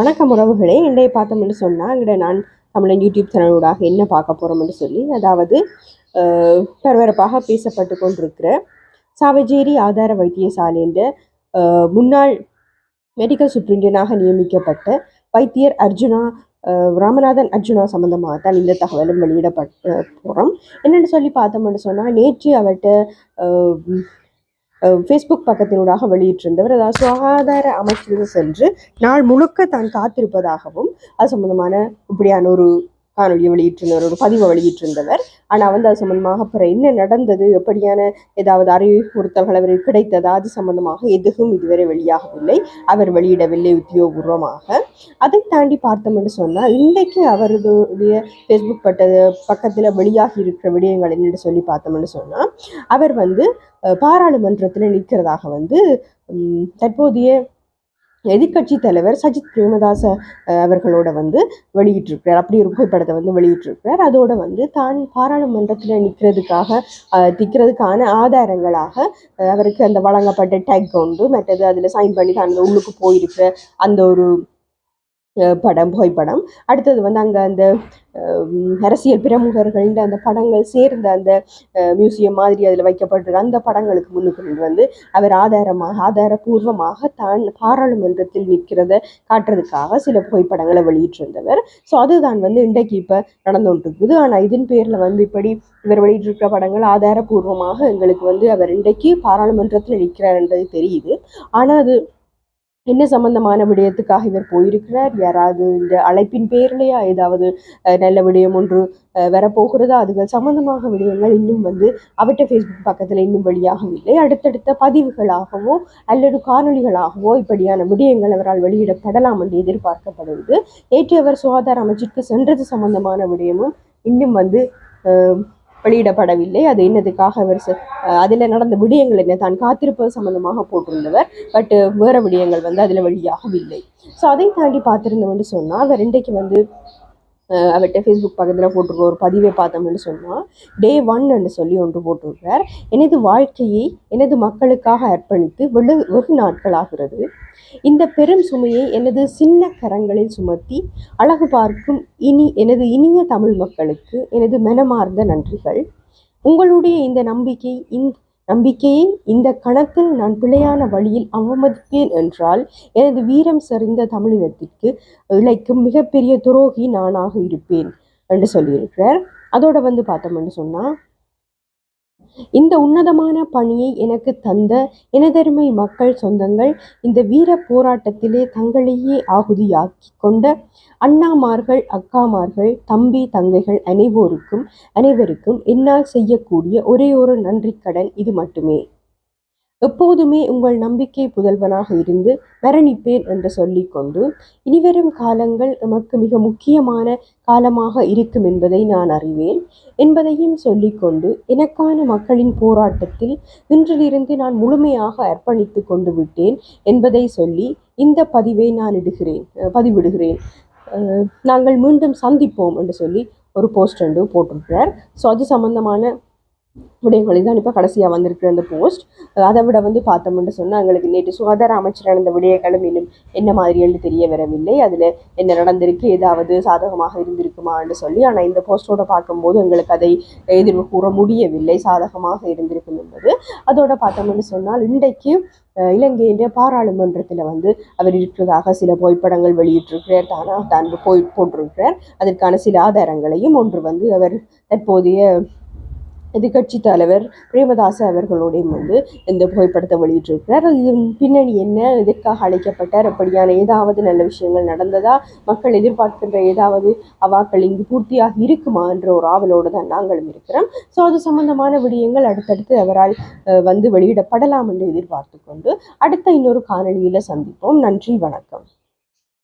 வணக்கம் உறவுகளே. இன்றைய பார்த்தோம்னு சொன்னால் நான் தமிழன் யூடியூப் சேனலூடாக என்ன பார்க்க போகிறோம்னு சொல்லி, அதாவது பரபரப்பாக பேசப்பட்டு கொண்டிருக்கிற சாவச்சேரி ஆதார வைத்தியசாலையின் முன்னாள் மெடிக்கல் சூப்பரிண்டனாக நியமிக்கப்பட்ட வைத்தியர் அர்ஜுனா ராமநாதன் அர்ஜுனா சம்பந்தமாக தான் இந்த தகவலும் வெளியிடப்பட்டு போகிறோம். என்னென்னு சொல்லி பார்த்தோம்னு சொன்னால், நேற்று அவர்கிட்ட ஃபேஸ்புக் பக்கத்தினூடாக வெளியிட்டிருந்தவர், அதாவது சுகாதார அமைச்சருக்கு சென்று நாள் முழுக்க தான் காத்திருப்பதாகவும் அது சம்பந்தமான இப்படியான ஒரு காணொலியை வெளியிட்டிருந்தவர், ஒரு பதிவை வெளியிட்டிருந்தவர். ஆனால் அது சம்பந்தமாக அப்புறம் என்ன நடந்தது, எப்படியான ஏதாவது அறிவுறுத்தல்கள் அவருக்கு கிடைத்ததா, அது சம்பந்தமாக எதுவும் இதுவரை வெளியாகவில்லை, அவர் வெளியிடவில்லை உத்தியோகபூர்வமாக. அதை தாண்டி பார்த்தோம் என்று சொன்னால், இன்றைக்கு அவருடைய ஃபேஸ்புக் பக்கத்தில் வெளியாகி இருக்கிற விடயங்கள் என்னென்னு சொல்லி பார்த்தோம்னு சொன்னால், அவர் பாராளுமன்றத்தில் நிற்கிறதாக தற்போதைய எதிர்கட்சி தலைவர் சஜித் பிரேமதாச அவர்களோட வெளியிட்டிருக்கிறார். அப்படி ஒரு புகைப்படத்தை வெளியிட்டிருக்கிறார். அதோட தான் பாராளுமன்றத்தில் நிற்கிறதுக்கான ஆதாரங்களாக அவருக்கு அந்த வழங்கப்பட்ட டேக் கொண்டு மற்றது அதில் சைன் பண்ணி தான் உள்ளுக்கு போயிருக்கிற அந்த ஒரு புகைப்படம். அடுத்தது அங்கே அந்த அரசியல் பிரமுகர்கள் அந்த படங்கள் சேர்ந்த அந்த மியூசியம் மாதிரி அதில் வைக்கப்பட்டிருக்க அந்த படங்களுக்கு முன்னுக்கு அவர் ஆதாரபூர்வமாக தான் பாராளுமன்றத்தில் நிற்கிறத காட்டுறதுக்காக சில புகைப்படங்களை வெளியிட்டிருந்தவர். ஸோ அதுதான் இன்றைக்கு இப்போ நடந்து கொண்டிருக்குது. ஆனால் இதன் பேரில் இப்படி இவர் வெளியிட்டிருக்கிற படங்கள் ஆதாரபூர்வமாக எங்களுக்கு அவர் இன்றைக்கு பாராளுமன்றத்தில் நிற்கிறார் என்றது தெரியுது. ஆனால் அது என்ன சம்பந்தமான விடயத்துக்காக இவர் போயிருக்கிறார், யாராவது இந்த அழைப்பின் பேர்லையா ஏதாவது நல்ல விடயம் ஒன்று வரப்போகிறதா, அதுகள் சம்பந்தமாக விடயங்கள் இன்னும் அவர்கிட்ட ஃபேஸ்புக் பக்கத்தில் இன்னும் வெளியாகவில்லை. அடுத்தடுத்த பதிவுகளாகவோ அல்லது காணொலிகளாகவோ இப்படியான விடயங்கள் அவரால் வெளியிடப்படலாம் என்று எதிர்பார்க்கப்படுவது. நேற்று அவர் சுகாதார அமைச்சிற்கு சென்றது சம்பந்தமான விடயமும் இன்னும் வெளியிடப்படவில்லை. அது என்னதுக்காக அவர் அதில் நடந்த விடயங்கள் என்ன தான் காத்திருப்பது சம்பந்தமாக போட்டிருந்தவர். பட் வேறு விடயங்கள் அதில் வெளியாகவில்லை. ஸோ அதை தாண்டி பார்த்துருந்தோம்னு சொன்னால், அவர் இன்றைக்கு அவர்கிட்ட ஃபேஸ்புக் பக்கத்தில் போட்டிருக்க ஒரு பதிவை பார்த்தோம்னு சொன்னால், டே 1 என்று சொல்லி ஒன்று போட்டிருக்கிறார். எனது வாழ்க்கையை எனது மக்களுக்காக அர்ப்பணித்து வெகு நாட்களாகிறது. இந்த பெரும் சுமையை எனது சின்ன கரங்களில் சுமத்தி அழகு பார்க்கும் எனது இனிய தமிழ் மக்களுக்கு எனது மனமார்ந்த நன்றிகள். உங்களுடைய இந்த நம்பிக்கையை இந்த கணத்தில் நான் பிழையான வழியில் அவமதிப்பேன் என்றால் எனது வீரம் செறிந்த தமிழினத்திற்கு இழைக்கும் மிகப்பெரிய துரோகி நானாக இருப்பேன் என்று சொல்லியிருக்கிறார். அதோட பார்த்தோம்னு சொன்னால், இந்த உன்னதமான பணியை எனக்கு தந்த எனதருமை மக்கள் சொந்தங்கள், இந்த வீர போராட்டத்திலே தங்களையே ஆகுதியாக்கி கொண்ட அண்ணாமார்கள், அக்காமார்கள், தம்பி தங்கைகள் அனைவருக்கும் என்னால் செய்யக்கூடிய ஒரே ஒரு நன்றி கடன் இது மட்டுமே. எப்போதுமே உங்கள் நம்பிக்கை புதல்வனாக இருந்து மரணிப்பேன் என்று சொல்லிக்கொண்டு, இனிவரும் காலங்கள் நமக்கு மிக முக்கியமான காலமாக இருக்கும் என்பதை நான் அறிவேன் என்பதையும் சொல்லிக்கொண்டு, எனக்கான மக்களின் போராட்டத்தில் இன்றிலிருந்து நான் முழுமையாக அர்ப்பணித்து கொண்டு விட்டேன் என்பதை சொல்லி இந்த பதிவை நான் பதிவிடுகிறேன். நாங்கள் மீண்டும் சந்திப்போம் என்று சொல்லி ஒரு போஸ்ட் போட்டிருக்கிறார். ஸோ அது சம்பந்தமான விடயங்களை தான் இப்போ கடைசியாக வந்திருக்கிற அந்த போஸ்ட். அதை விட பார்த்தோம்னு சொன்னால், எங்களுக்கு நேற்று சுகாதார அமைச்சர் நடந்த விடயங்களும் இன்னும் என்ன மாதிரின்னு தெரிய வரவில்லை. அதில் என்ன நடந்திருக்கு, ஏதாவது சாதகமாக இருந்திருக்குமான்னு சொல்லி. ஆனால் இந்த போஸ்டோட பார்க்கும்போது எங்களுக்கு அதை எதிர்வு கூற முடியவில்லை, சாதகமாக இருந்திருக்கும் என்பது. அதோட பார்த்தோம்னு சொன்னால், இன்றைக்கு இலங்கையின் பாராளுமன்றத்தில் அவர் இருக்கிறதாக சில புகைப்படங்கள் வெளியிட்டிருக்கிறார், தான் போட்டிருக்கிறார். அதற்கான சில ஆதாரங்களையும் ஒன்று அவர் தற்போதைய எதிர்கட்சி தலைவர் பிரேமதாச அவர்களோடையும் இந்த புகைப்படத்தை வெளியிட்டிருக்கிறார். இது பின்னணி என்ன, எதற்காக அழைக்கப்பட்டார், அப்படியான ஏதாவது நல்ல விஷயங்கள் நடந்ததா, மக்கள் எதிர்பார்க்கின்ற ஏதாவது அவாக்கள் இங்கு பூர்த்தியாக இருக்குமா என்ற ஒரு ஆவலோடு தான் நாங்களும் இருக்கிறோம். ஸோ அது சம்பந்தமான விடயங்கள் அடுத்தடுத்து அவரால் வெளியிடப்படலாம் என்று எதிர்பார்த்து கொண்டு அடுத்த இன்னொரு காணொலியில் சந்திப்போம். நன்றி, வணக்கம்.